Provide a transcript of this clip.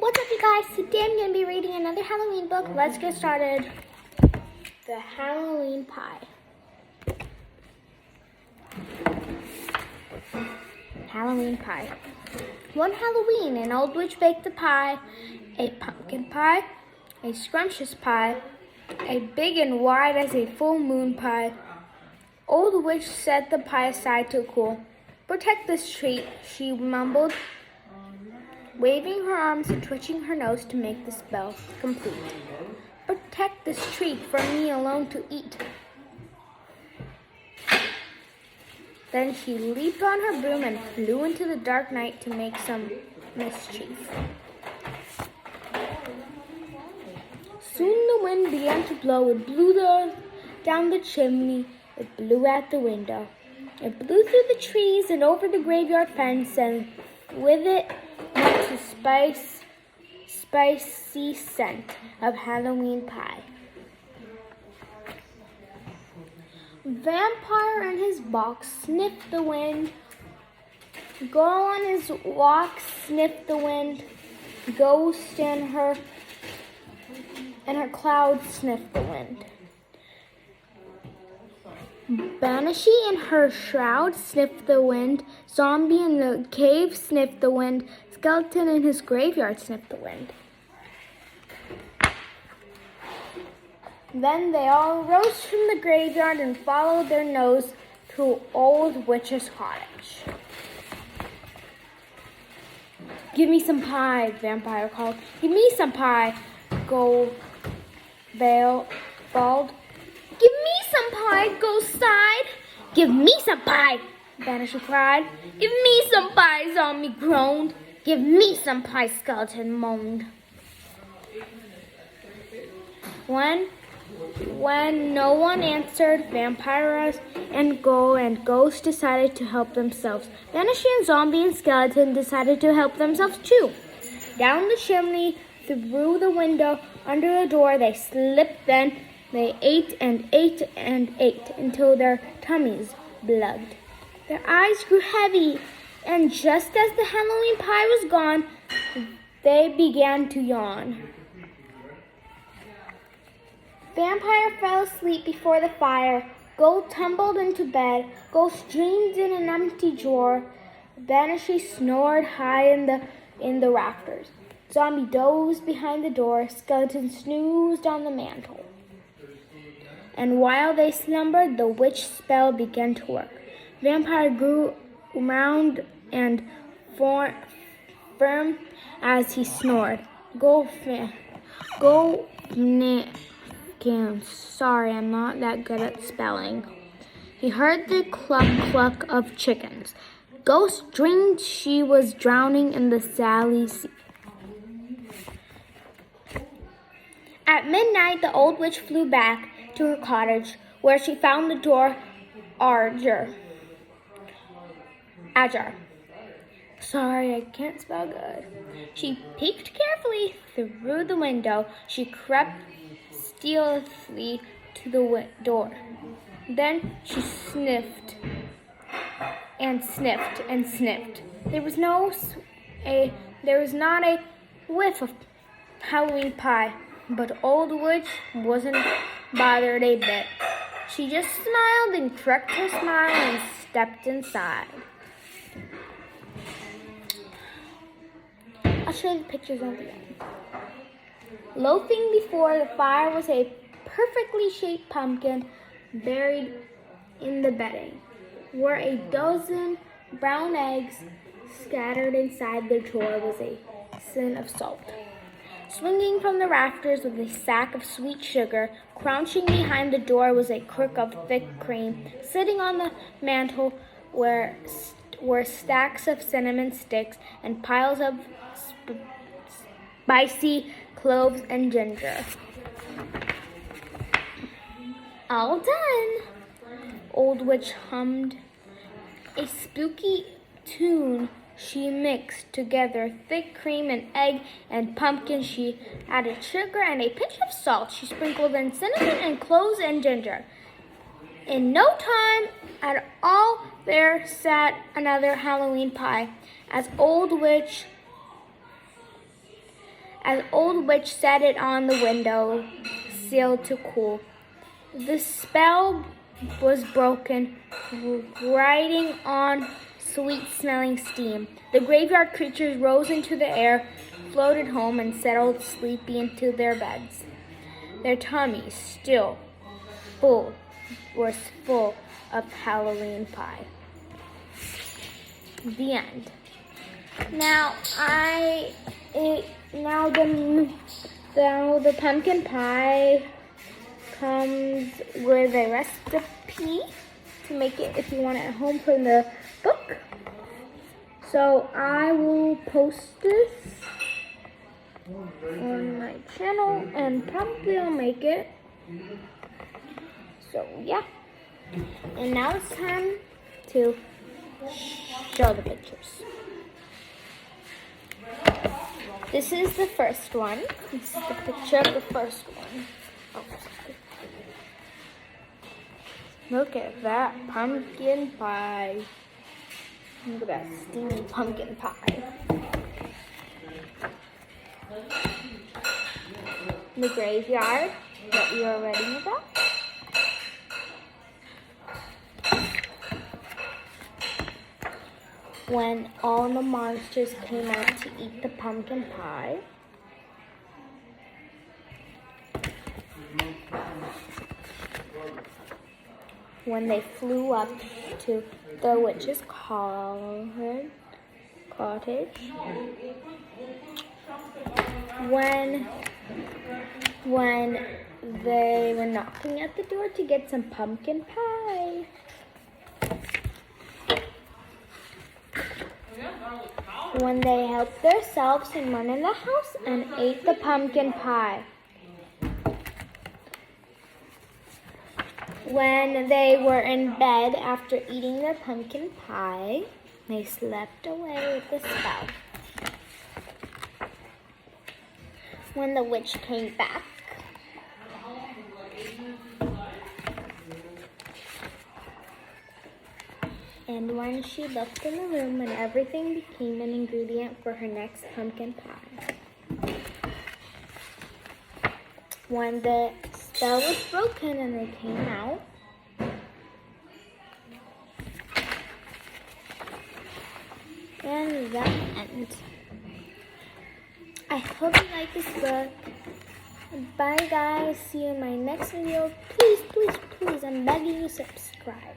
What's up, you guys? Today I'm going to be reading another Halloween book. Let's get started. The Halloween Pie. Halloween Pie. One Halloween, an old witch baked a pie, a pumpkin pie, a scrumptious pie, a big and wide as a full moon pie. Old witch set the pie aside to cool. "Protect this treat," she mumbled, waving her arms and twitching her nose to make the spell complete. "Protect this treat for me alone to eat." Then she leaped on her broom and flew into the dark night to make some mischief. Soon the wind began to blow. It blew down the chimney. It blew out the window. It blew through the trees and over the graveyard fence, and with it went the spicy scent of Halloween pie. Vampire in his box sniffed the wind. Girl on his walk sniffed the wind. Ghost and her cloud sniffed the wind. Banshee in her shroud sniffed the wind. Zombie in the cave sniffed the wind. Skeleton in his graveyard sniffed the wind. Then they all rose from the graveyard and followed their nose to Old Witch's cottage. "Give me some pie," Vampire called. "Give me some pie," Gold Veil bawled. "Give me some pie," Ghost sighed. "Give me some pie," Banshee cried. "Give me some pie," Zombie groaned. "Give me some pie," Skeleton moaned. When no one answered, Vampire and Ghost decided to help themselves. Banshee and Zombie and Skeleton decided to help themselves too. Down the chimney, through the window, under the door, they slipped. Then they ate and ate and ate until their tummies blubbed. Their eyes grew heavy, and just as the Halloween pie was gone, they began to yawn. Vampire fell asleep before the fire. Gold tumbled into bed. Ghost dreamed in an empty drawer. Banshee snored high in the rafters. Zombie dozed behind the door. Skeleton snoozed on the mantel. And while they slumbered, the witch spell began to work. Vampire grew round and firm as he snored. Sorry, I'm not that good at spelling. He heard the cluck of chickens. Ghost dreamed she was drowning in the Sally Sea. At midnight, the old witch flew back to her cottage, where she found the door ajar. Sorry, I can't spell good. She peeked carefully through the window. She crept stealthily to the door. Then she sniffed and sniffed and sniffed. There was not a whiff of Halloween pie, but Old Witch wasn't bothered a bit. She just smiled and cracked her smile and stepped inside. I'll show you the pictures at the end. Loafing before the fire was a perfectly shaped pumpkin buried in the bedding. Where a dozen brown eggs scattered inside the drawer was a sin of salt. Swinging from the rafters was a sack of sweet sugar. Crouching behind the door was a crook of thick cream. Sitting on the mantel were stacks of cinnamon sticks and piles of spicy cloves and ginger. "All done," Old Witch hummed. A spooky tune. She mixed together thick cream and egg and pumpkin. She added sugar and a pinch of salt. She sprinkled in cinnamon and cloves and ginger. In no time at all, there sat another Halloween pie. As Old Witch as Old Witch set it on the window sill to cool. The spell was broken, riding on sweet-smelling steam. The graveyard creatures rose into the air, floated home, and settled sleepy into their beds. Their tummies still were full of Halloween pie. The end. Now the pumpkin pie comes with a recipe to make it if you want it at home from the book. So I will post this on my channel and probably I'll make it. So yeah. And now it's time to show the pictures. This is the first one. This is the picture of the first one. Oh, sorry. Look at that pumpkin pie. Look at that steamy pumpkin pie. The graveyard that you are reading about. When all the monsters came out to eat the pumpkin pie. When they flew up to the witch's cottage. When they were knocking at the door to get some pumpkin pie. When they helped themselves and went in the house and ate the pumpkin pie. When they were in bed after eating their pumpkin pie, they slept away with the spell. When the witch came back, and when she left in the room and everything became an ingredient for her next pumpkin pie. When the spell was broken and they came out, and that end. I hope you like this book. Bye guys, see you in my next video. Please, please, please, I'm begging you subscribe.